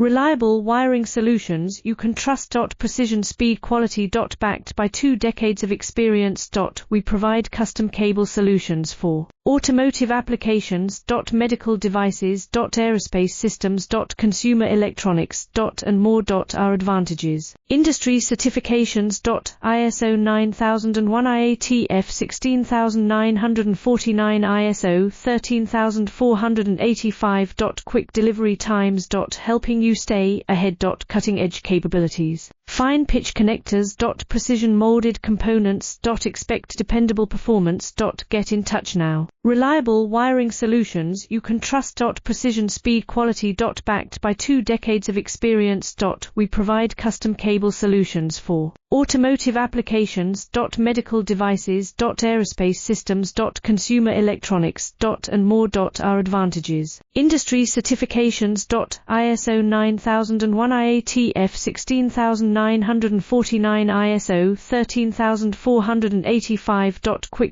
Reliable wiring solutions you can trust. Precision, speed, quality. Backed by 2 decades of experience. We provide custom cable solutions for automotive applications. Medical devices. Aerospace systems. Consumer electronics. And more. Our advantages: industry certifications. ISO 9001, IATF 16949, ISO 13485. Quick delivery times. Helping you stay ahead. Cutting edge capabilities. Fine pitch connectors. Precision molded components. Expect dependable performance. Get in touch now. Reliable wiring solutions you can trust. Precision, speed, quality. Backed by 2 decades of experience. We provide custom cable solutions for automotive applications. Medical devices. Aerospace systems. Consumer electronics. And more. Our advantages: industry certifications. ISO 9001, IATF 16949, ISO 13485. Quick